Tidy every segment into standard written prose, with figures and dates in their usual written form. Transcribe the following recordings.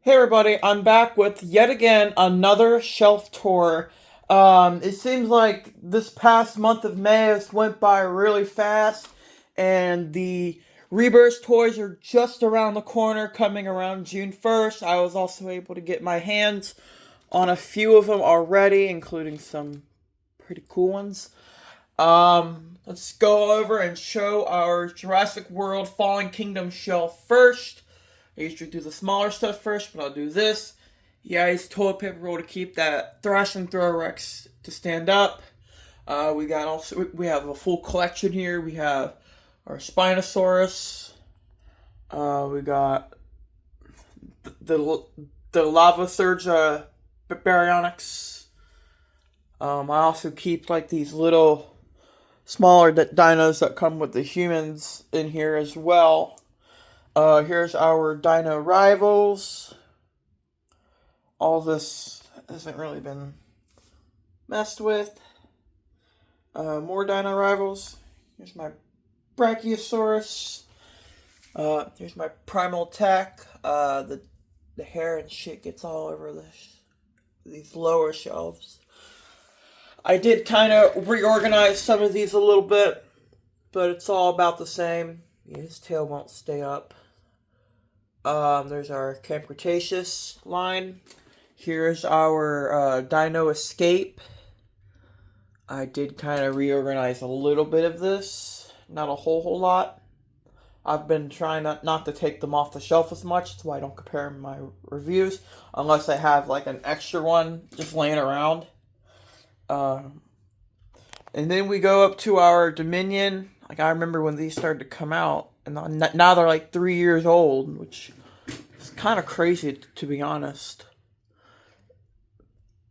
Hey everybody, I'm back with yet again another shelf tour. It seems like this past month of May has went by really fast, and the Rebirth toys are just around the corner, coming around June 1st. I was also able to get my hands on a few of them already, including some pretty cool ones. Let's go over and show our Jurassic World Fallen Kingdom shelf first. I usually do the smaller stuff first, but I'll do this. Yeah, it's toilet paper roll to keep that Thrash and Throrex to stand up. We have a full collection here. We have our Spinosaurus. We got the the Lava Surge Baryonyx. I also keep like these little smaller dinos that come with the humans in here as well. Here's our Dino Rivals. All this hasn't really been messed with. More Dino Rivals. Here's my Brachiosaurus. Here's my Primal Tech. The hair and shit gets all over these lower shelves. I did kind of reorganize some of these a little bit, but it's all about the same. Yeah, his tail won't stay up. There's our Camp Cretaceous line. Here's our Dino Escape. I did kind of reorganize a little bit of this, not a whole lot. I've been trying not to take them off the shelf as much, so I don't compare my reviews, unless I have like an extra one just laying around. And then we go up to our Dominion. Like, I remember when these started to come out, and now they're like 3 years old, which is kind of crazy to be honest.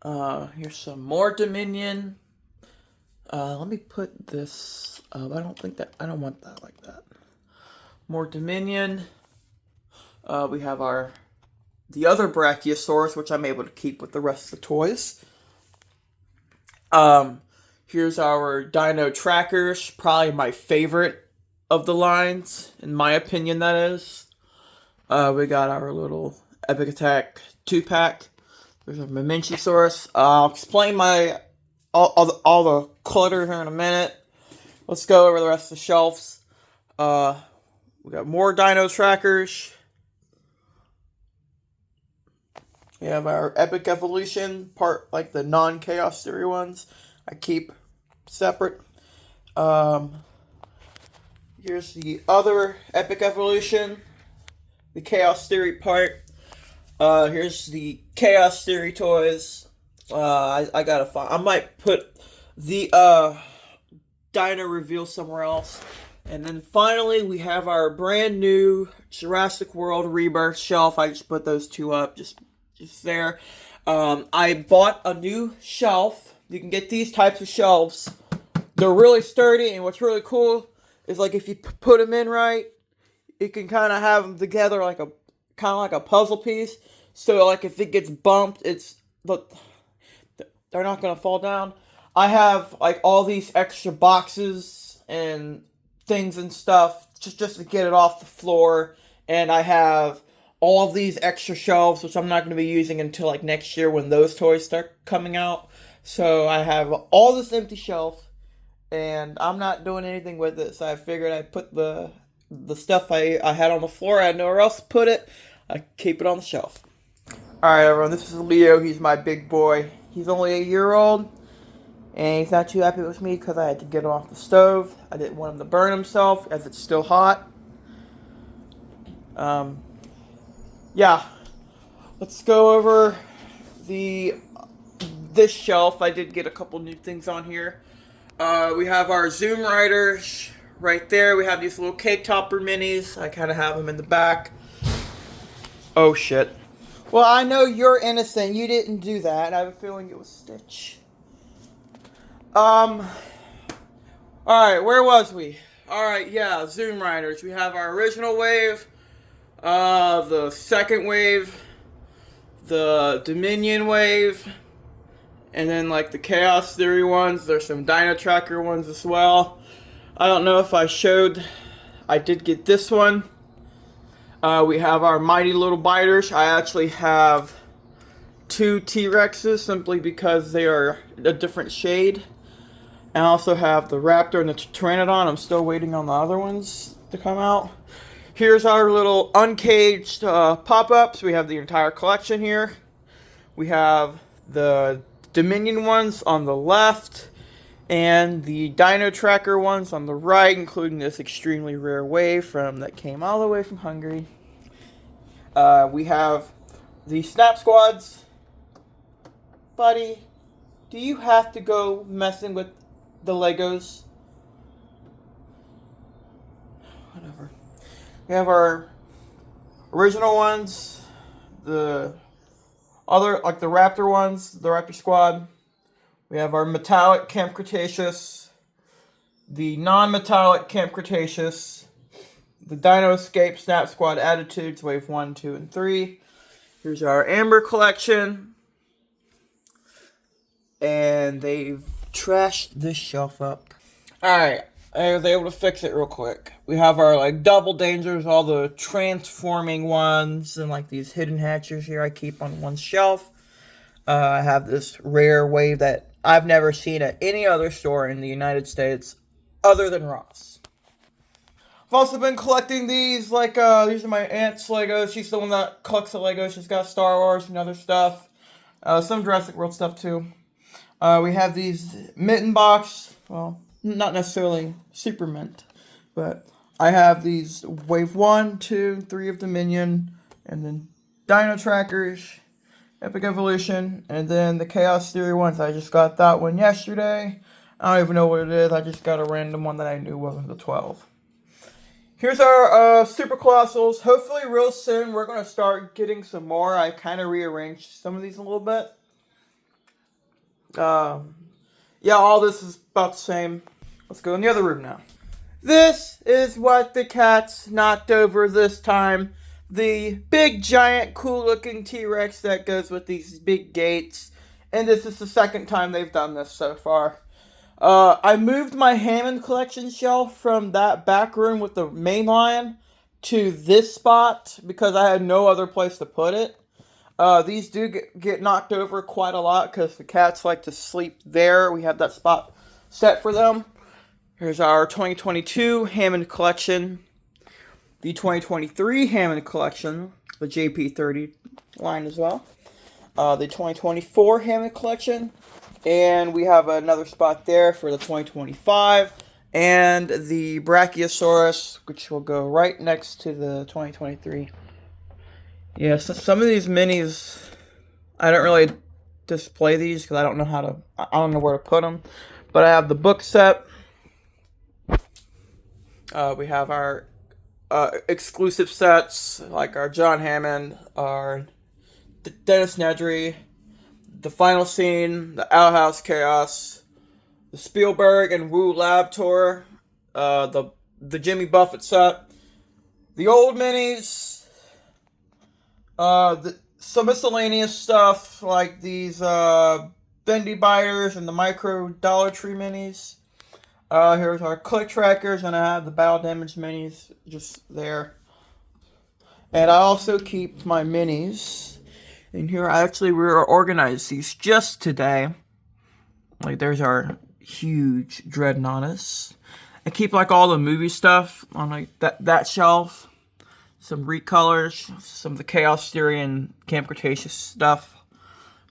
Here's some more Dominion. Let me put this up. I don't want that like that. More Dominion. We have the other Brachiosaurus, which I'm able to keep with the rest of the toys. Here's our Dino Trackers, probably my favorite of the lines, in my opinion, that is. We got our little Epic Attack 2-pack. There's a Mamenchisaurus. I'll explain all the clutter here in a minute. Let's go over the rest of the shelves. We got more Dino Trackers. We have our Epic Evolution, part like the non-Chaos Theory ones. I keep separate. Here's the other Epic Evolution, the Chaos Theory part. Here's the Chaos Theory toys. I gotta find. I might put the Dino reveal somewhere else. And then finally, we have our brand new Jurassic World Rebirth shelf. I just put those two up, just there. I bought a new shelf. You can get these types of shelves. They're really sturdy, and what's really cool is like if you put them in right, you can kind of have them together like a puzzle piece. So like if it gets bumped, they're not gonna fall down. I have like all these extra boxes and things and stuff just to get it off the floor, and I have all of these extra shelves, which I'm not going to be using until like next year when those toys start coming out. So I have all this empty shelf, and I'm not doing anything with it. So I figured I'd put the stuff I had on the floor. I had nowhere else to put it. I keep it on the shelf. All right, everyone. This is Leo. He's my big boy. He's only a year old, and he's not too happy with me because I had to get him off the stove. I didn't want him to burn himself as it's still hot. Yeah, let's go over this shelf. I did get a couple new things on here. We have our Zoom Riders right there. We have these little cake topper minis. I kind of have them in the back. Oh shit. Well, I know you're innocent. You didn't do that. I have a feeling it was Stitch. Alright, where was we? Alright, yeah, Zoom Riders. We have our original wave, the second wave, the Dominion wave, and then like the Chaos Theory ones. There's some Dino Tracker ones as well. I don't know if I showed. I did get this one. We have our mighty little biters. I actually have two T-Rexes simply because they are a different shade. And I also have the Raptor and the Pteranodon. I'm still waiting on the other ones to come out. Here's our little uncaged pop-ups. We have the entire collection here. We have the Dominion ones on the left and the Dino Tracker ones on the right, including this extremely rare wave that came all the way from Hungary. We have the Snap Squads. Buddy, do you have to go messing with the Legos? Whatever. We have our original ones, the other, like the Raptor ones, the Raptor Squad. We have our metallic Camp Cretaceous, the non-metallic Camp Cretaceous, the Dino Escape Snap Squad Attitudes, Wave 1, 2, and 3. Here's our Amber collection. And they've trashed this shelf up. Alright, I was able to fix it real quick. We have our like double dangers, all the transforming ones, and like these hidden hatchers here I keep on one shelf. I have this rare wave that I've never seen at any other store in the United States other than Ross. I've also been collecting these, like, these are my aunt's Legos. She's the one that collects the Legos. She's got Star Wars and other stuff. Some Jurassic World stuff, too. We have these Mitten Box. Well, not necessarily Super Mint. But I have these Wave 1, 2, 3 of Dominion. And then Dino Trackers, Epic Evolution. And then the Chaos Theory ones. I just got that one yesterday. I don't even know what it is. I just got a random one that I knew wasn't the 12. Here's our Super Colossals. Hopefully real soon we're going to start getting some more. I kind of rearranged some of these a little bit. Yeah, all this is about the same. Let's go in the other room now. This is what the cats knocked over this time. The big, giant, cool-looking T-Rex that goes with these big gates. And this is the second time they've done this so far. I moved my Hammond collection shelf from that back room with the main lion to this spot because I had no other place to put it. These do get knocked over quite a lot because the cats like to sleep there. We have that spot set for them. Here's our 2022 Hammond collection. The 2023 Hammond collection, the JP30 line as well. The 2024 Hammond collection. And we have another spot there for the 2025. And the Brachiosaurus, which will go right next to the 2023. Yeah, so some of these minis, I don't really display these because I don't know where to put them. But I have the book set. We have our exclusive sets, like our John Hammond, our Dennis Nedry, the Final Scene, the Owl House Chaos, the Spielberg and Wu Lab Tour, the Jimmy Buffett set, the old minis, some miscellaneous stuff like these Bendy Biters and the Micro Dollar Tree minis. Here's our click trackers, and I have the battle damage minis just there. And I also keep my minis. And here, we organized these just today. Like, there's our huge Dreadnoughtus. I keep, like, all the movie stuff on, like, that shelf. Some recolors, some of the Chaos Theory and Camp Cretaceous stuff.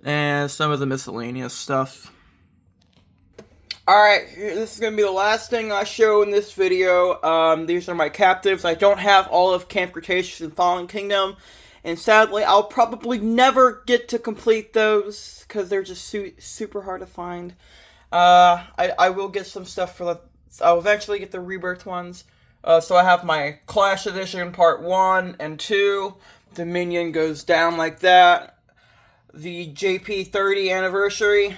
And some of the miscellaneous stuff. Alright, this is going to be the last thing I show in this video. These are my captives. I don't have all of Camp Cretaceous and Fallen Kingdom. And sadly, I'll probably never get to complete those because they're just super hard to find. I will get some stuff I'll eventually get the Rebirth ones. So I have my Clash Edition Part 1 and 2. Dominion goes down like that. The JP30 Anniversary.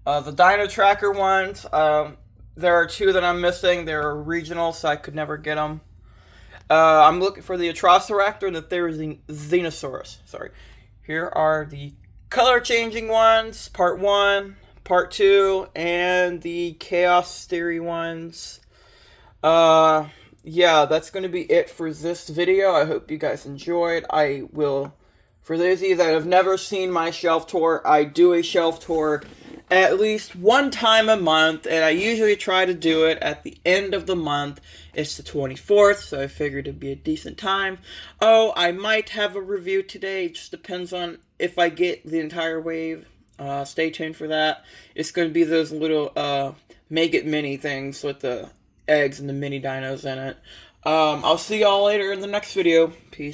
The Dino Tracker ones. There are two that I'm missing. They're regional, so I could never get them. I'm looking for the Atrociraptor and the Therizinosaurus. Sorry. Here are the color-changing ones, Part 1, Part 2, and the Chaos Theory ones. yeah, that's going to be it for this video. I hope you guys enjoyed. I will, for those of you that have never seen my shelf tour, I do a shelf tour at least one time a month, and I usually try to do it at the end of the month. It's the 24th, so I figured it'd be a decent time. Oh, I might have a review today. It just depends on if I get the entire wave. Stay tuned for that. It's going to be those little Make It Mini things with the eggs and the mini dinos in it. I'll see y'all later in the next video. Peace.